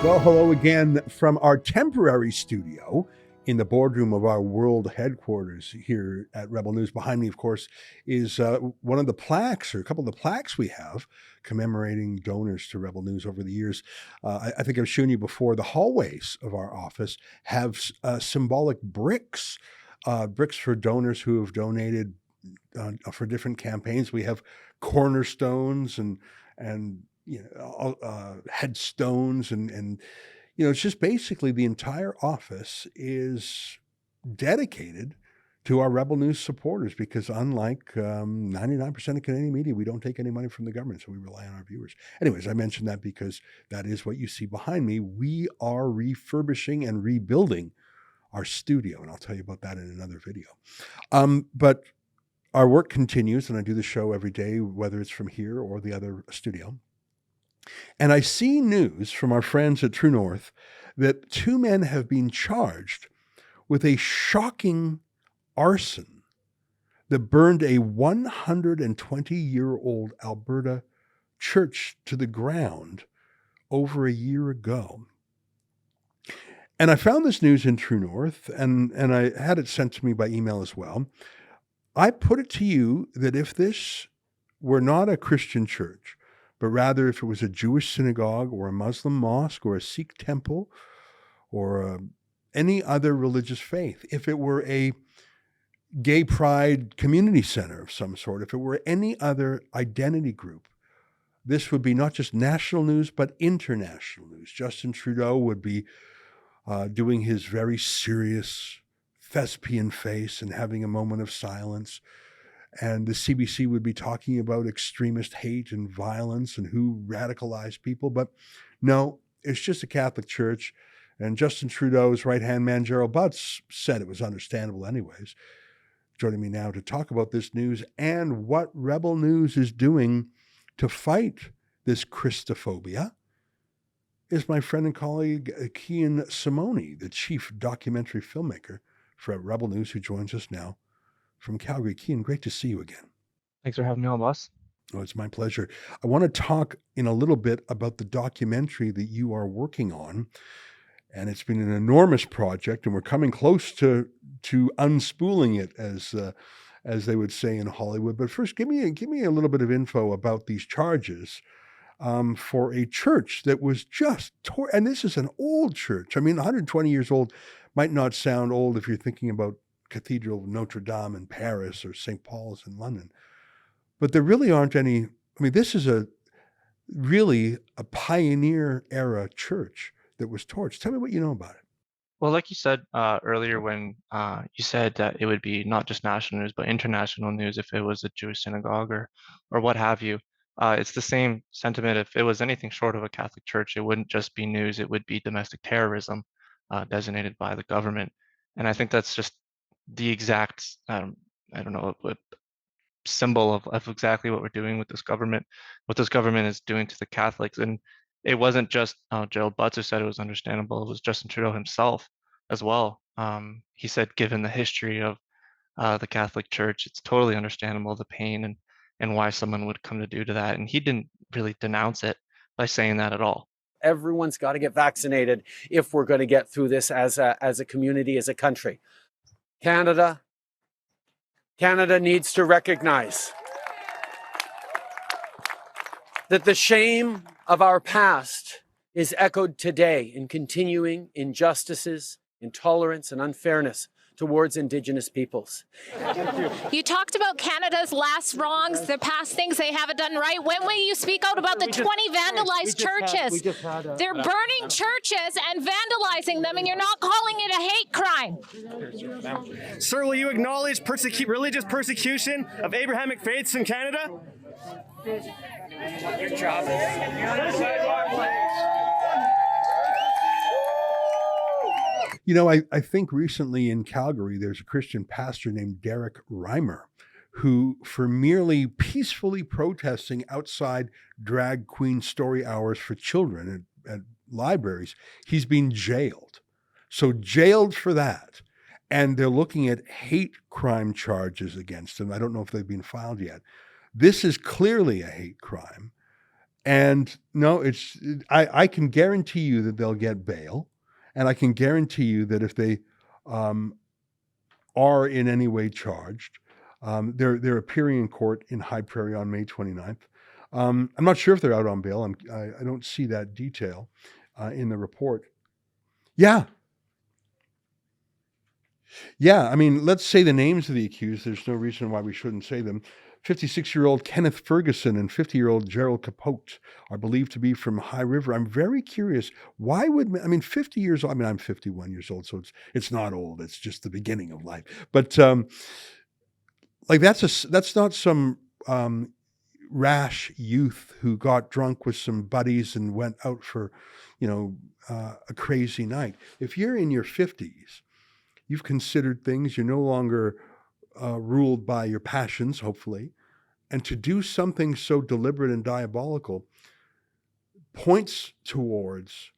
Well, hello again from our temporary studio in the boardroom of our world headquarters here at Rebel News. Behind me, of course, is one of the plaques, or a couple of the plaques we have commemorating donors to Rebel News over the years. I think I've shown you before, the hallways of our office have symbolic bricks, bricks for donors who have donated for different campaigns. We have cornerstones and headstones and it's just basically the entire office is dedicated to our Rebel News supporters because unlike 99% of Canadian media, we don't take any money from the government, so we rely on our viewers. Anyways, I mentioned that because that is what you see behind me. We are refurbishing and rebuilding our studio, and I'll tell you about that in another video. But our work continues, and I do the show every day, whether it's from here or the other studio. And I see news from our friends at True North that two men have been charged with a shocking arson that burned a 120-year-old Alberta church to the ground over a year ago. And I found this news in True North, and I had it sent to me by email as well. I put it to you that if this were not a Christian church, but rather if it was a Jewish synagogue or a Muslim mosque or a Sikh temple or any other religious faith, if it were a gay pride community center of some sort, if it were any other identity group, this would be not just national news, but international news. Justin Trudeau would be doing his very serious thespian face and having a moment of silence. And the CBC would be talking about extremist hate and violence and who radicalized people. But no, it's just a Catholic church. And Justin Trudeau's right-hand man, Gerald Butts, said it was understandable anyways. Joining me now to talk about this news and what Rebel News is doing to fight this Christophobia is my friend and colleague, Kian Simone, the chief documentary filmmaker for Rebel News, who joins us now from Calgary. Kian, great to see you again. Thanks for having me on, boss. Oh, it's my pleasure. I want to talk in a little bit about the documentary that you are working on. And it's been an enormous project, and we're coming close to unspooling it, as they would say in Hollywood. But first, give me a little bit of info about these charges for a church that was just and this is an old church. I mean, 120 years old might not sound old if you're thinking about Cathedral of Notre Dame in Paris or St. Paul's in London. But there really aren't any. I mean, this is really a pioneer era church that was torched. Tell me what you know about it. Well, like you said earlier when you said that it would be not just national news, but international news if it was a Jewish synagogue or what have you. It's the same sentiment. If it was anything short of a Catholic church, it wouldn't just be news. It would be domestic terrorism designated by the government. And I think that's just the exact, I don't know, symbol of exactly what we're doing with this government, what this government is doing to the Catholics. And it wasn't just Gerald Butts who said it was understandable. It was Justin Trudeau himself as well. He said, given the history of the Catholic Church, it's totally understandable the pain and why someone would come to do to that. And he didn't really denounce it by saying that at all. Everyone's got to get vaccinated if we're going to get through this as a community, as a country. Canada needs to recognize that the shame of our past is echoed today in continuing injustices, intolerance, and unfairness towards Indigenous peoples. You talked about Canada's last wrongs, the past things they haven't done right. When will you speak out about the 20 vandalized churches? They're burning churches and vandalizing them, and you're not calling it a hate crime. Sir, will you acknowledge religious persecution of Abrahamic faiths in Canada? Your job is... You know, I think recently in Calgary, there's a Christian pastor named Derek Reimer who, for merely peacefully protesting outside drag queen story hours for children at libraries, he's been jailed. So jailed for that. And they're looking at hate crime charges against him. I don't know if they've been filed yet. This is clearly a hate crime. And no, I can guarantee you that they'll get bail, and I can guarantee you that if they are in any way charged, they're appearing in court in High Prairie on May 29th. I'm not sure if they're out on bail. I don't see that detail in the report. Yeah. Yeah, I mean, let's say the names of the accused. There's no reason why we shouldn't say them. 56-year-old Kenneth Ferguson and 50-year-old Gerald Capote are believed to be from High River. I'm very curious. Why would, I mean, 50 years old, I mean, I'm 51 years old, so it's not old. It's just the beginning of life. But like that's not some rash youth who got drunk with some buddies and went out for, a crazy night. If you're in your 50s, you've considered things. You're no longer ruled by your passions, hopefully. And to do something so deliberate and diabolical points towards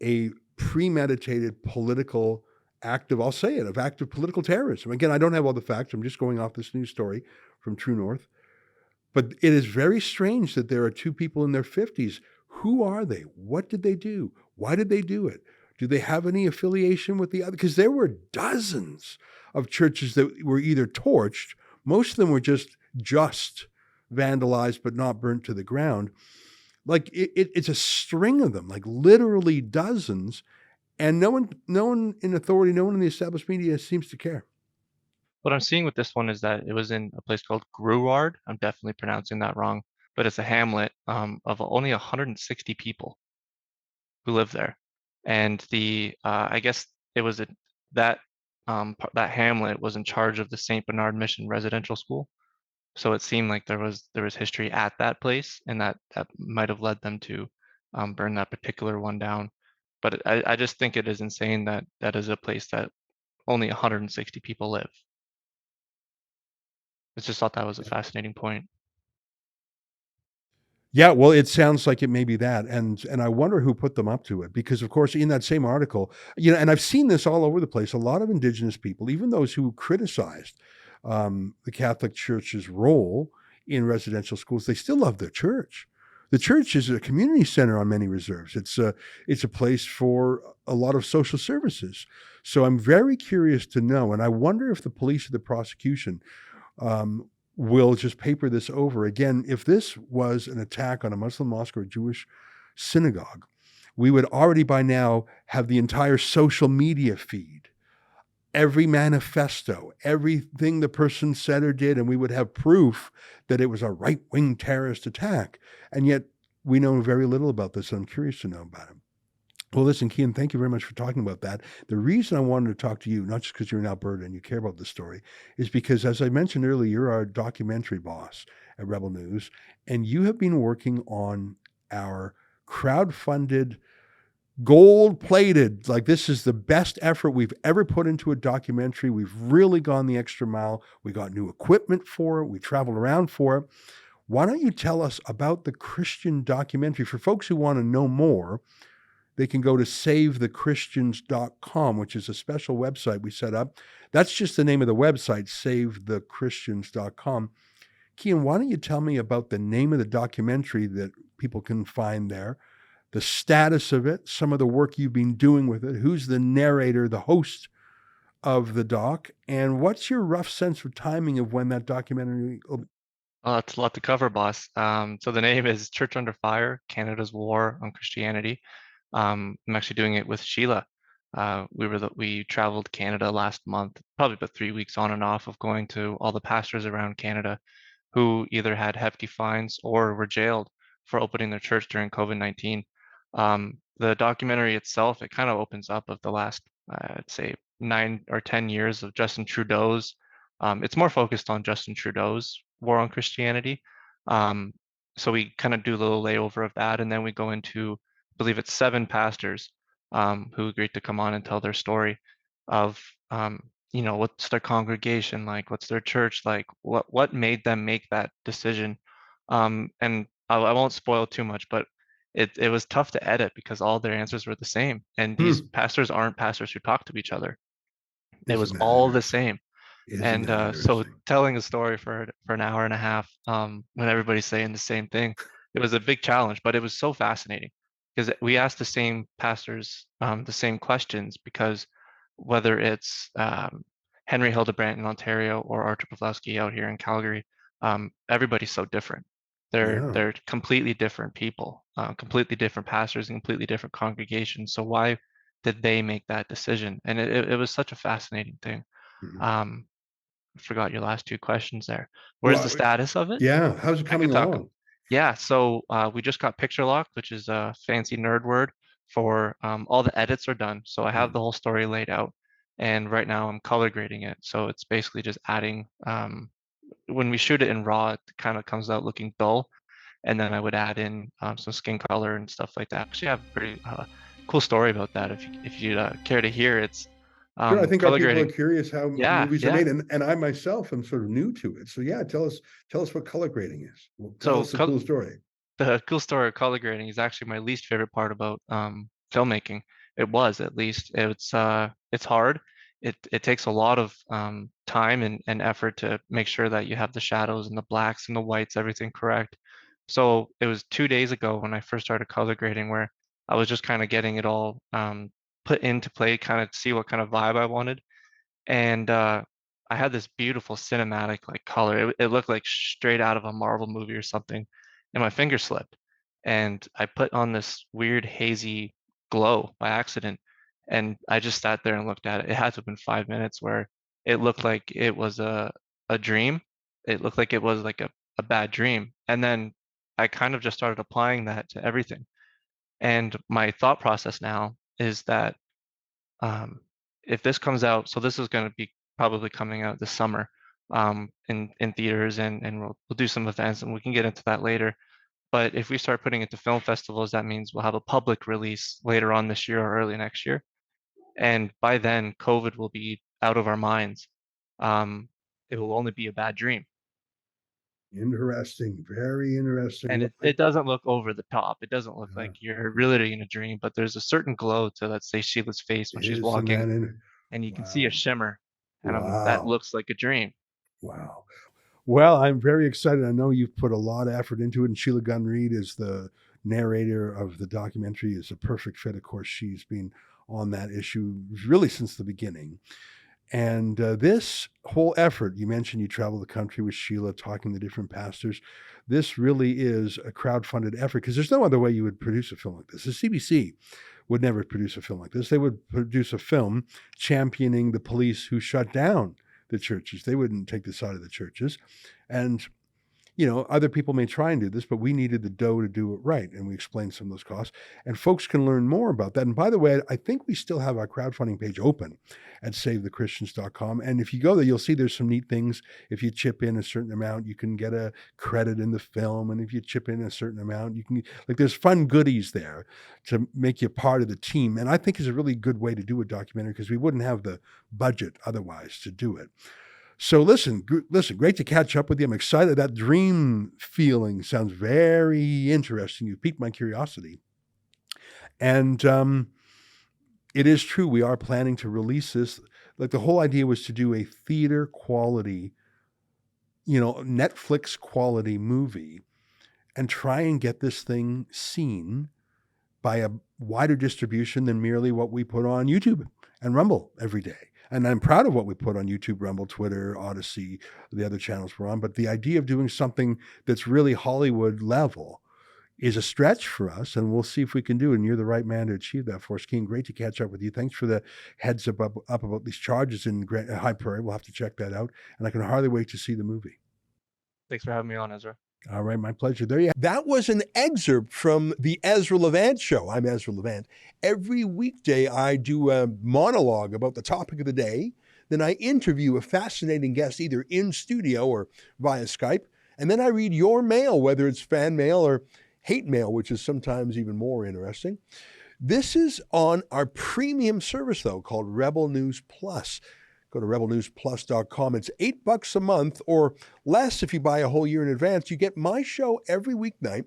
a premeditated political I'll say it, of active political terrorism. Again, I don't have all the facts. I'm just going off this news story from True North. But it is very strange that there are two people in their 50s. Who are they? What did they do? Why did they do it? Do they have any affiliation with the other? Because there were dozens of churches that were either torched. Most of them were just vandalized, but not burnt to the ground. Like it's a string of them, like literally dozens. And no one in authority, no one in the established media seems to care. What I'm seeing with this one is that it was in a place called Gruard. I'm definitely pronouncing that wrong, but it's a hamlet of only 160 people who live there. And I guess it was that hamlet was in charge of the St. Bernard Mission Residential School. So it seemed like there was history at that place, and that might have led them to burn that particular one down. But I just think it is insane that that is a place that only 160 people live. I just thought that was a fascinating point. Yeah, well, it sounds like it may be that, and I wonder who put them up to it, because of course in that same article, and I've seen this all over the place. A lot of Indigenous people, even those who criticized the Catholic Church's role in residential schools, they still love their church. The church is a community center on many reserves. It's a place for a lot of social services. So I'm very curious to know, and I wonder if the police or the prosecution will just paper this over. Again, if this was an attack on a Muslim mosque or a Jewish synagogue, we would already by now have the entire social media feed, every manifesto, everything the person said or did, and we would have proof that it was a right-wing terrorist attack. And yet we know very little about this, and I'm curious to know about it. Well, listen, Kian, thank you very much for talking about that. The reason I wanted to talk to you, not just because you're in Alberta and you care about this story, is because, as I mentioned earlier, you're our documentary boss at Rebel News, and you have been working on our crowd-funded, gold-plated, like this is the best effort we've ever put into a documentary. We've really gone the extra mile. We got new equipment for it. We traveled around for it. Why don't you tell us about the Christian documentary? For folks who want to know more, they can go to savethechristians.com, which is a special website we set up. That's just the name of the website, savethechristians.com. Kian, why don't you tell me about the name of the documentary that people can find there, the status of it, some of the work you've been doing with it, who's the narrator, the host of the doc, and what's your rough sense of timing of when that documentary will... It's a lot to cover, boss. So the name is Church Under Fire, Canada's War on Christianity. I'm actually doing it with Sheila. We traveled Canada last month, probably about 3 weeks on and off of going to all the pastors around Canada who either had hefty fines or were jailed for opening their church during COVID-19. The documentary itself, it kind of opens up of the last, I'd say 9 or 10 years of Justin Trudeau's. It's more focused on Justin Trudeau's war on Christianity. So we kind of do a little layover of that, and then we go into, I believe it's 7 pastors who agreed to come on and tell their story of, what's their congregation like, what's their church like, what made them make that decision. And I won't spoil too much, but it was tough to edit because all their answers were the same. And these pastors aren't pastors who talk to each other. It was all the same. And so telling a story for an hour and a half when everybody's saying the same thing, it was a big challenge, but it was so fascinating because we asked the same pastors the same questions, because whether it's Henry Hildebrandt in Ontario or Artur Pawlowski out here in Calgary, everybody's so different. Yeah. They're completely different people, completely different pastors and completely different congregations. So why did they make that decision? And it was such a fascinating thing. Mhm. I forgot your last two questions there. Where's the Well, status of it? yeah. How's it I could coming talk. along? Yeah, so we just got picture locked, which is a fancy nerd word for all the edits are done. So I have Mm. the whole story laid out, and right now I'm color grading it. So it's basically just adding, when we shoot it in RAW, it kind of comes out looking dull, and then I would add in some skin color and stuff like that. Actually, I have a pretty cool story about that if you care to hear. It's Sure. I think our color people are grading. curious how Yeah, movies are yeah. made, and I myself am sort of new to it. So yeah, tell us what color grading is. Well, tell So us the cool story. the cool story of color grading is actually my least favorite part about filmmaking. It was, at least. It's hard. It takes a lot of time and effort to make sure that you have the shadows and the blacks and the whites, everything correct. So it was 2 days ago when I first started color grading, where I was just kind of getting it all put into play, kind of see what kind of vibe I wanted. And I had this beautiful cinematic like color. It looked like straight out of a Marvel movie or something, and my finger slipped, and I put on this weird hazy glow by accident, and I just sat there and looked at it. It had to have been 5 minutes, where it looked like it was a dream. It looked like it was like a bad dream, and then I kind of just started applying that to everything. And my thought process now is that um, if this comes out, so this is going to be probably coming out this summer in theaters, and we'll do some events, and we can get into that later. But if we start putting it to film festivals, that means we'll have a public release later on this year or early next year. And by then, COVID will be out of our minds. It will only be a bad dream. Interesting. Very interesting. And it doesn't look over the top. It doesn't look Yeah, like you're really in a dream, but there's a certain glow to, let's say, Sheila's face when it she's is the walking, man in. and you can see a Wow. shimmer, and that Wow. looks like a dream. Wow. Well, I'm very excited. I know you've put a lot of effort into it, and Sheila Gunn Reid is the narrator of the documentary. Is a perfect fit. Of course, she's been on that issue really since the beginning. And this whole effort, you mentioned you travel the country with Sheila, talking to different pastors. This really is a crowd-funded effort, because there's no other way you would produce a film like this. The CBC would never produce a film like this. They would produce a film championing the police who shut down the churches. They wouldn't take the side of the churches. And other people may try and do this, but we needed the dough to do it right. And we explained some of those costs. And folks can learn more about that. And by the way, I think we still have our crowdfunding page open at savethechristians.com. And if you go there, you'll see there's some neat things. If you chip in a certain amount, you can get a credit in the film. And if you chip in a certain amount, you can, there's fun goodies there to make you part of the team. And I think is a really good way to do a documentary, because we wouldn't have the budget otherwise to do it. So listen, great to catch up with you. I'm excited. That dream feeling sounds very interesting. You piqued my curiosity. And it is true. We are planning to release this. Like, the whole idea was to do a theater quality, Netflix quality movie, and try and get this thing seen by a wider distribution than merely what we put on YouTube and Rumble every day. And I'm proud of what we put on YouTube, Rumble, Twitter, Odyssey, the other channels we're on. But the idea of doing something that's really Hollywood level is a stretch for us, and we'll see if we can do it. And you're the right man to achieve that for us. Kian, great to catch up with you. Thanks for the heads up about these charges in High Prairie. We'll have to check that out. And I can hardly wait to see the movie. Thanks for having me on, Ezra. All right, my pleasure. There you have. That was an excerpt from the Ezra Levant Show. I'm Ezra Levant. Every weekday, I do a monologue about the topic of the day. Then I interview a fascinating guest, either in studio or via Skype. And then I read your mail, whether it's fan mail or hate mail, which is sometimes even more interesting. This is on our premium service, though, called Rebel News Plus. Go to rebelnewsplus.com. It's $8 a month, or less if you buy a whole year in advance. You get my show every weeknight,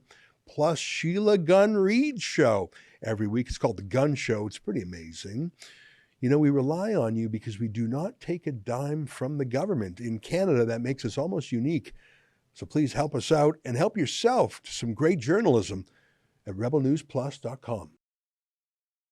plus Sheila Gunn Reid's show every week. It's called The Gun Show. It's pretty amazing. We rely on you because we do not take a dime from the government. In Canada, that makes us almost unique. So please help us out and help yourself to some great journalism at rebelnewsplus.com.